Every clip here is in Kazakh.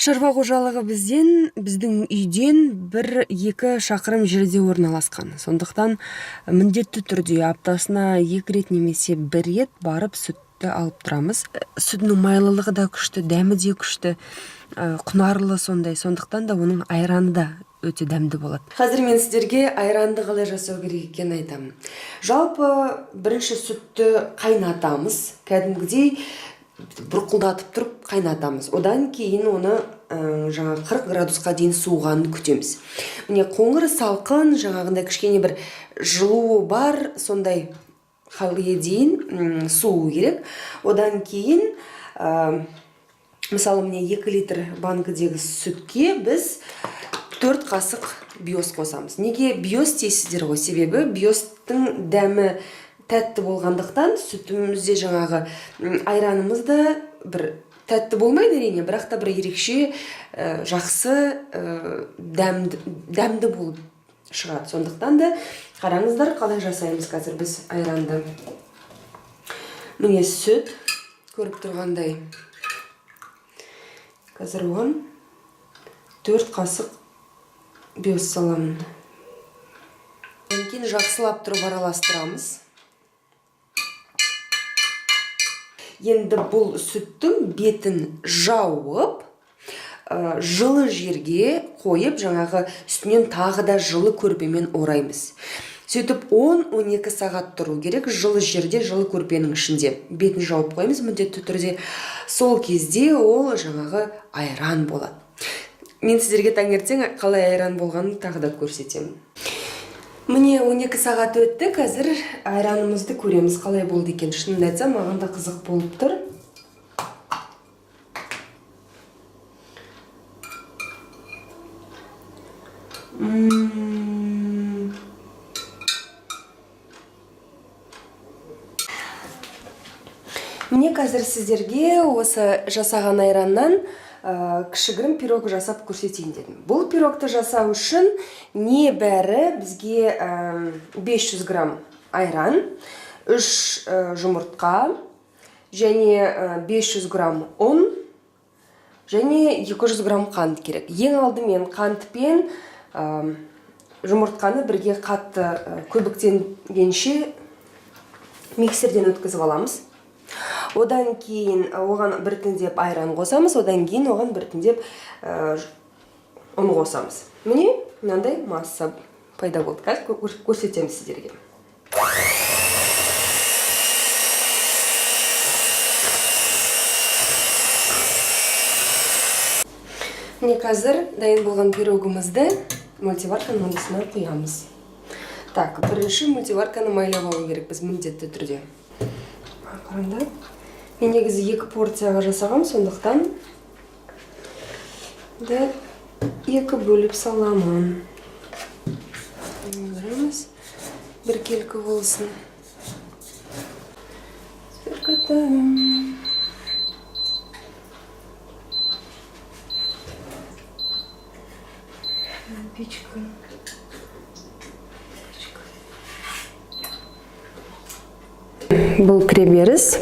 Шаруа қожалығы біздің үйден 1-2 шақырым жерде орналасқан. Сондықтан міндетті түрде аптасына 2 рет немесе 1 рет барып сүтті алып тұрамыз. Сүтінің майлылығы да күшті, дәмі де күшті, құнарлы сондай. Сондықтан да оның айраны да өте дәмді болады. Қазір мен сіздерге айранды қалай жасау керек екенін айтамын. Жалпы бірінші сүтті қайнатамыз, кәдімгідей бұрқылдатып тұрып қайнатамыз. Одан кейін оны жаңа 40 градусқа дейін суығанын күтеміз. Міне қоңыр салқын, жаңағындай кішкене бір жылуы бар, сондай халге дейін суы керек. Одан кейін мысалы міне 2 литр банкідегі сүтке біз 4 қасық биос қосамыз. Неге биос дейсіздер ғой? Себебі биостың дәмі тәтті болғандықтан сүтімізде жаңағы айранымыз да бір тәтті болмайды әрине, бірақ та бір ерекше жақсы дәмді болып шығады. Сондықтан да қараңыздар қалай жасаймыз қазір біз айранды. Міне сүт көріп тұрғандай. Қазір оған 4 қасық биос саламын. Одан кейін жақсылап тұрып араластырамыз. Енді бұл сүттің бетін жауып, жылы жерге қойып, жаңағы үстінен тағы да жылы көрпемен ораймыз. Сөйтіп 10-12 сағат тұру керек жылы жерде, жылы көрпенің ішінде. Бетін жауып қоймыз міндетті түрде. Сол кезде ол жаңағы айран болады. Мен сіздерге таңертең қалай айран болғанын тағы да көрсетемін. Міне 12 сағат өтті, қазір айранымызды көреміз қалай болды екен. Шынымды айтсам, маған да қызық болып тұр. Міне қазір сіздерге осы жасаған айраннан кішігірім пирог жасап көрсетейін дедім. Бұл пирогты жасау үшін небәрі бізге 500 грамм айран, 3 жұмыртқа, және 500 грамм ұн, және 200 грамм қант керек. Ең алдымен қантпен жұмыртқаны бірге қатты көбіктенгенше миксерден өткізіп аламыз. Одан кейін оған біртіндеп айран қосамыз, одан кейін оған біртіндеп ұн қосамыз. Міне, мынандай масса пайда болды. Қазір көрсетеміз сіздерге. Міне қазір дайын болған пирогымызды мультиварканың ұнысына құямыз. Так, бірінші мультиварканы майлап алу керек біз міндетті түрде. Қараңдар. Мен негізі 2 порцияға жасағам, сондықтан 2 бөліп саламын. Бір келкі болсын. Сверкатаем. Печка. Бұл кіреберіс.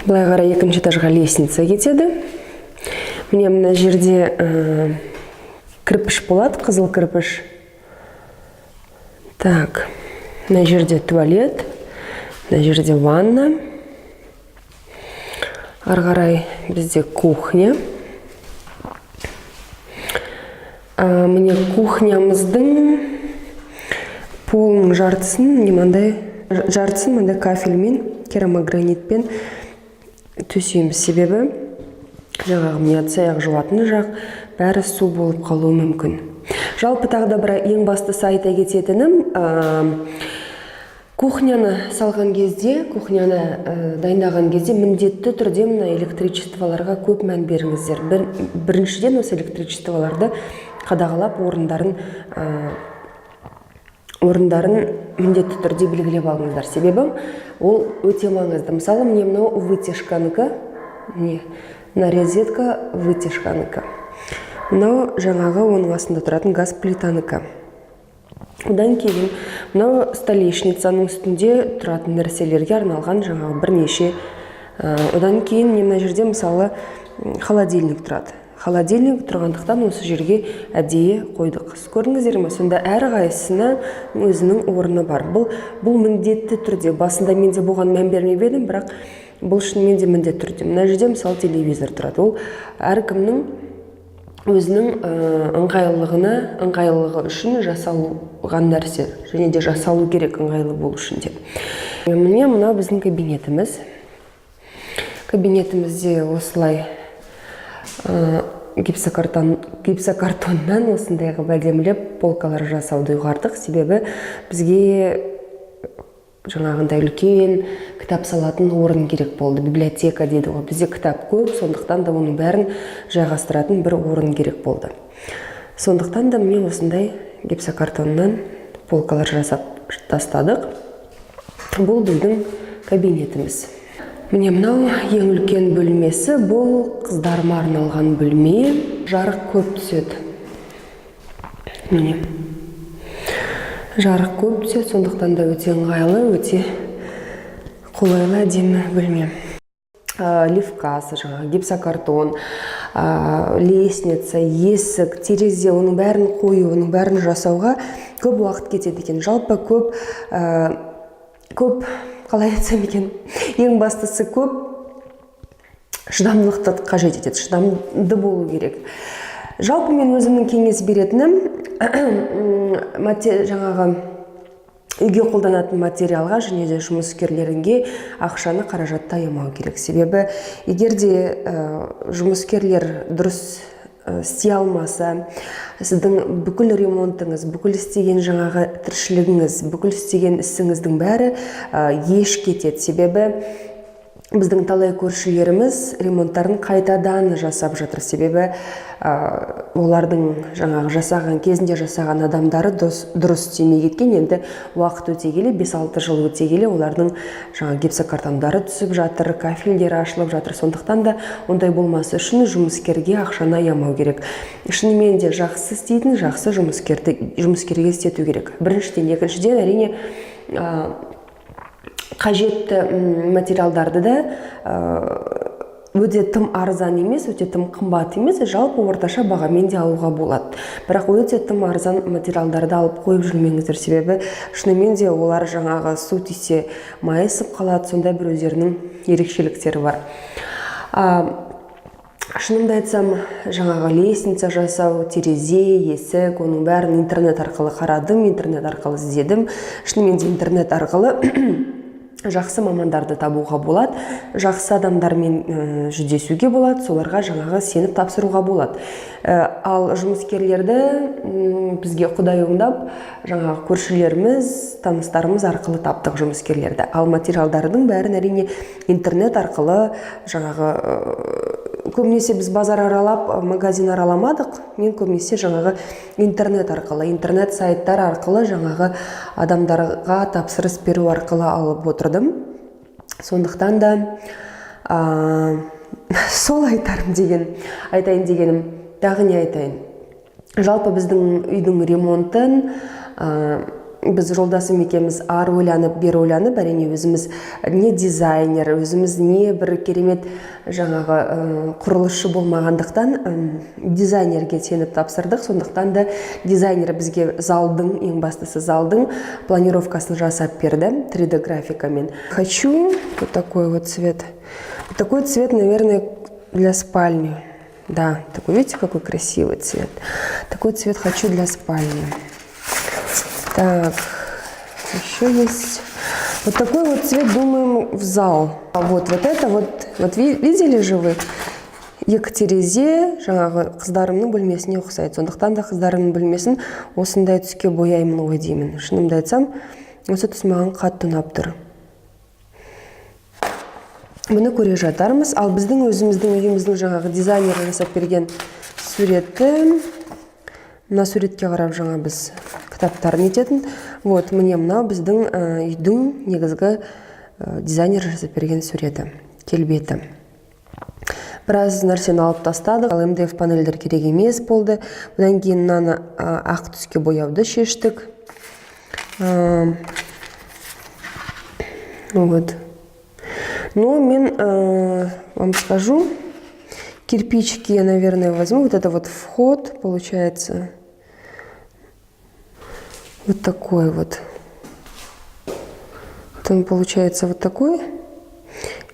Былай қарай екінші этажға лестница кетеді. Міне мына жерде кірпіш болады, қызыл кірпіш. Так, мына жерде туалет, мына жерде ванна. Ары қарай бізде кухня. Міне кухнямыздың полының жартысын мындай кафельмен, керамогранитпен төсейміз. Себебі жаңағы міне ыдыс-аяқ жуатын жақ бәрі су болып қалуы мүмкін. Жалпы тағы да бір ең бастысы айта кететінім, кухняны салған кезде, кухняны дайындаған кезде міндетті түрде мына электричестволарға көп мән беріңіздер. Біріншіден осы электричестволарды қадағалап орындарын міндетті түрде белгілеп алыңыздар. Себебі ол өте маңызды. Мысалы, міне мынау вытяжканыкі, мына розетка вытяжканыкі. Мынау жаңағы оның астында тұратын газ плитаныкі. Одан кейін мынау столешницаның үстінде тұратын нәрселерге арналған жаңағы бірнеше. Одан кейін мына жерде мысалы холодильник тұрады. холодильник тұрғандықтан осы жерге әдейі қойдық. Көрдіңіздер ме? Сонда әрқайсысына өзінің орны бар. Бұл міндетті түрде. Басында мен де бұған мән бермеп едім, бірақ бұл шынымен де міндетті түрде. Мына жерде мысалы телевизор тұрады. Ол әркімнің өзінің ыңғайлылығы үшін жасалған нәрсе, және де жасалу керек ыңғайлы болу үшін деп. Міне мынау біздің кабинетіміз. Кабинетімізде осылай гипсокартоннан осындай қылып әдемілеп полкалар жасауды ұйғардық. Себебі бізге жаңағындай үлкен кітап салатын орын керек болды. Библиотека дейді ғой. Бізде кітап көп, сондықтан да оның бәрін жайғастыратын бір орын керек болды. Сондықтан да міне осындай гипсокартоннан полкалар жасап тастадық. Бұл біздің кабинетіміз. Міне мынау ең үлкен бөлмесі, бұл қыздарыма арналған бөлме. Жарық көп түседі. Міне. Жарық көп түседі, сондықтан да өте ыңғайлы, өте қолайлы әдемі бөлме. Лифкасы, гипсокартон, лестница, есік, терезе, оның бәрін қою, оның бәрін жасауға көп уақыт кетеді екен. Жалпы көп қалай айтсам екен, ең бастысы көп шыдамдылықты қажет етеді, шыдамды болу керек. Жалпы мен өзімнің кеңес беретінім жаңағы үйге қолданатын материалға және де жұмыскерлерге ақшаны қаражатты аямау керек. Себебі егер де жұмыскерлер дұрыс істей алмаса, сіздің бүкіл ремонтыңыз, бүкіл істеген жаңағы тіршілігіңіз, бүкіл істеген ісіңіздің бәрі еш кетеді. Себебі біздің талай көршілеріміз ремонттарын қайтадан жасап жатыр. Себебі олардың жаңағы кезінде жасаған адамдары дұрыс істемей кеткен. Енді уақыт өте келе, 5-6 жыл өте келе олардың жаңағы гипсокартондары түсіп жатыр, кафельдері ашылып жатыр. Сондықтан да ондай болмасы үшін жұмыскерге ақшаны аямау керек. Шынымен де жақсы істейтін, жақсы жұмыскерге істету керек. Біріншіден, екіншіден әрине қажетті материалдарды да өте тым арзан емес, өте тым қымбат емес, жалпы орташа бағамен де алуға болады. Бірақ өте тым арзан материалдарды алып қойып жүрмеңіздер, себебі шынымен де олар жаңағы су тисе майысып қалады, сондай бір өздерінің ерекшеліктері бар. Шынымды айтсам, жаңағы лестница жасау, терезе, есік, оның бәрін интернет арқылы қарадым, интернет арқылы іздедім. Шынымен де интернет арқылы жақсы мамандарды табуға болады, жақсы адамдармен жүздесуге болады, соларға жаңағы сеніп тапсыруға болады. Ал жұмыскерлерді бізге Құдай оңдап, жаңағы көршілеріміз, таныстарымыз арқылы таптық жұмыскерлерді. Ал материалдардың бәрін әрине интернет арқылы жаңағы көбінесе біз базар аралап, магазин араламадық. Мен көбінесе жаңағы интернет арқылы, интернет сайттар арқылы жаңағы адамдарға тапсырыс беру арқылы алып отырдым. Сондықтан да сол айтайын дегенім, тағы не айтайын. Жалпы біздің үйдің ремонтын біз жолдасым екеуміз ар ойланып, бер ойланып, әрине өзіміз не дизайнер, өзіміз не бір керемет жаңағы құрылысшы болмағандықтан дизайнерге сеніп тапсырдық. Сондықтан да дизайнер бізге ең бастысы залдың планировкасын жасап берді 3D графикамен. Хочу вот такой вот цвет. Вот такой цвет, наверное, для спальни. Да, такой, видите, какой красивый цвет. Такой цвет хочу для спальни. Так, еще есть вот такой вот цвет, думаем, в зал. Вот это вот видели же вы? Терезе жаңағы қыздарымның бөлмесіне ұқсайды. Сондықтан да қыздарымның бөлмесін осындай түске бояймын ғой деймін. Шынымды айтсам, осы түс маған қатты ұнап тұр. Бұны көре жатармыз. Ал біздің үйіміздің жаңағы дизайнері жасап берген суретті, мына суретке қарап жаңа біз кітаптарын ететін. Вот, міне мынау біздің үйдің негізгі дизайнер жасап берген суреті, келбеті. Біраз нәрсені алып тастадық. Ал МДФ панельдер керек емес болды. Бұдан кейін мынаны ақ түске бояуды шештік. Вот. Но мен вам скажу, кирпичики я, наверное, возьму. Вот это вот вход получается. Вот такой вот. Вот он получается вот такой.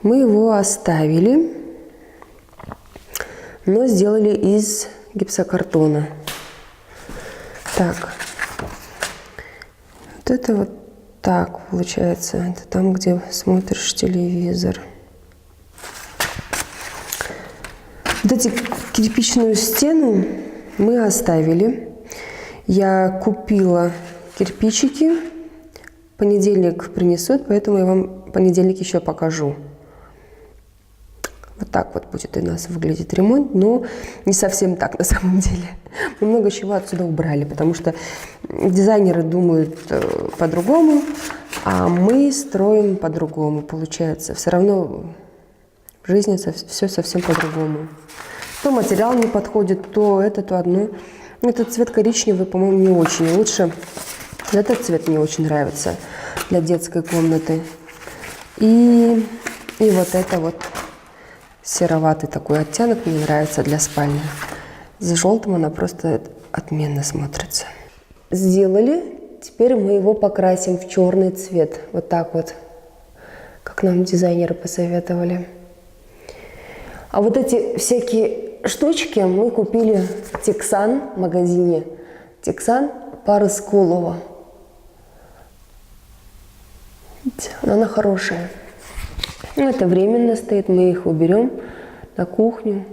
Мы его оставили, но сделали из гипсокартона. Так. Вот это вот так получается. Это там, где смотришь телевизор. Вот эти кирпичную стену мы оставили. Я купила кирпичики. В понедельник принесут, поэтому я вам в понедельник еще покажу. Вот так вот будет у нас выглядеть ремонт, но не совсем так на самом деле. Мы много чего отсюда убрали, потому что дизайнеры думают по-другому, а мы строим по-другому, получается. Все равно в жизни все совсем по-другому. То материал не подходит, то это, то одно. Этот цвет коричневый, по-моему, не очень. Лучше этот цвет мне очень нравится для детской комнаты. И вот это вот сероватый такой оттенок мне нравится для спальни. С желтым она просто отменно смотрится. Сделали. Теперь мы его покрасим в черный цвет. Вот так вот, как нам дизайнеры посоветовали. А вот эти всякие штучки мы купили в Тексан магазине. Тексан Парыскулова. Она хорошая. Ну, это временно стоит, мы их уберем на кухню.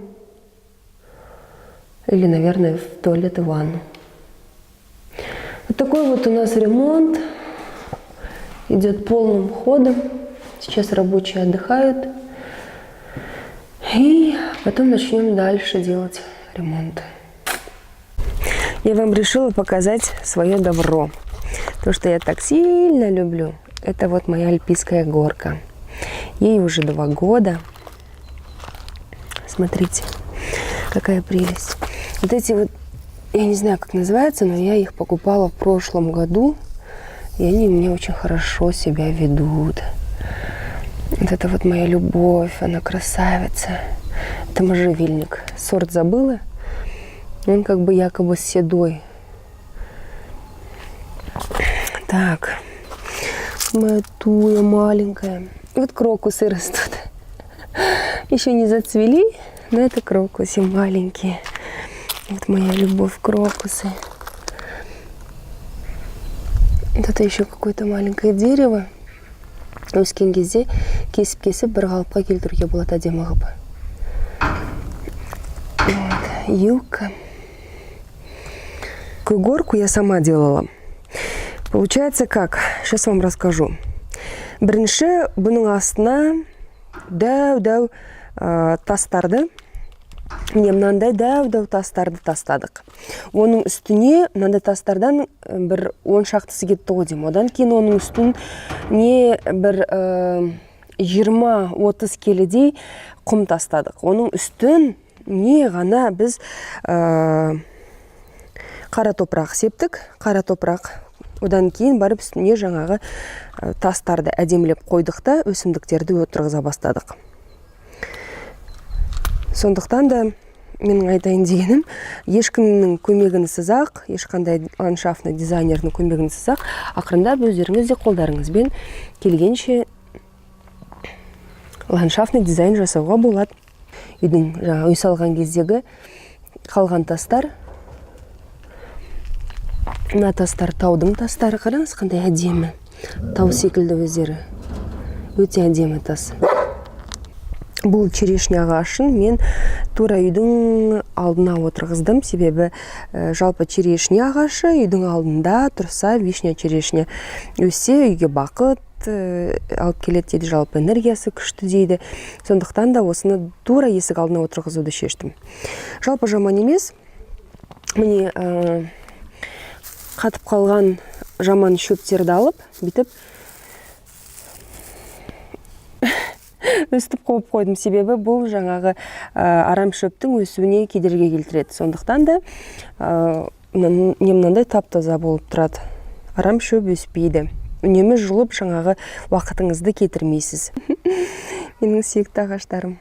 Или, наверное, в туалет и ванну. Вот такой вот у нас ремонт. Идет полным ходом. Сейчас рабочие отдыхают. И потом начнем дальше делать ремонт. Я вам решила показать свое добро. То, что я так сильно люблю. Это вот моя альпийская горка. Ей уже 2 года. Смотрите, какая прелесть. Вот эти вот, я не знаю, как называется, но я их покупала в прошлом году. И они мне очень хорошо себя ведут. Вот это вот моя любовь, она красавица. Это можжевельник. Сорт забыла. Он как бы якобы седой. Так. Моя туя маленькая. Вот крокусы растут. Еще не зацвели, но это крокусы маленькие. Вот моя любовь, крокусы. Вот это еще какое-то маленькое дерево. Өскен кезде кесіп бір қалыпқа келтіруге болады әдемі қылып. Вот, юбка. Такую горку я сама делала. Получается как? Сейчас вам расскажу. Бірінші бұның астына дәу тастарды, мынандай дәу тастарды тастадық. Оның үстіне мынандай тастардан бір 10 шақтысы кетті ғой деймін. Одан кейін оның үстін не бір 20-30 келідей құм тастадық. Оның үстін не ғана біз қара топырақ септік, қара топырақ. Одан кейін барып үстіне жаңағы тастарды әдемілеп қойдық та өсімдіктерді отырғыза бастадық. Сондықтан да менің айтайын дегенім, ешкімнің көмегінсіз ақ, ешқандай ландшафтный дизайнердің көмегінсіз ақ, ақырындап өздеріңіз де қолдарыңызбен келгенше ландшафтный дизайн жасауға болады. Үйдің үй салған кездегі қалған тастар. Мына тастар таудың тастары, қараңыз қандай әдемі. Тау секілді өздері. Өте әдемі тас. Бұл черешня ағашын мен тура үйдің алдына отырғыздым, себебі жалпы черешня ағашы үйдің алдында тұрса, вишня черешня өссе, үйге бақыт алып келеді дейді, жалпы энергиясы күшті дейді. Сондықтан да осыны тура есік алдына отырғызуды шештім. Жалпы жаман емес. Міне қатып қалған жаман шөптерді алып, бітіп өстіп қойып қойдым, себебі бұл жаңағы арам шөптің өсуіне кедергі келтіреді. Сондықтан да мынандай тап-таза болып тұрады. Арам шөп өспейді. Үнемі жұлып жаңағы уақытыңызды кетірмейсіз. Менің сүйікті ағаштарым.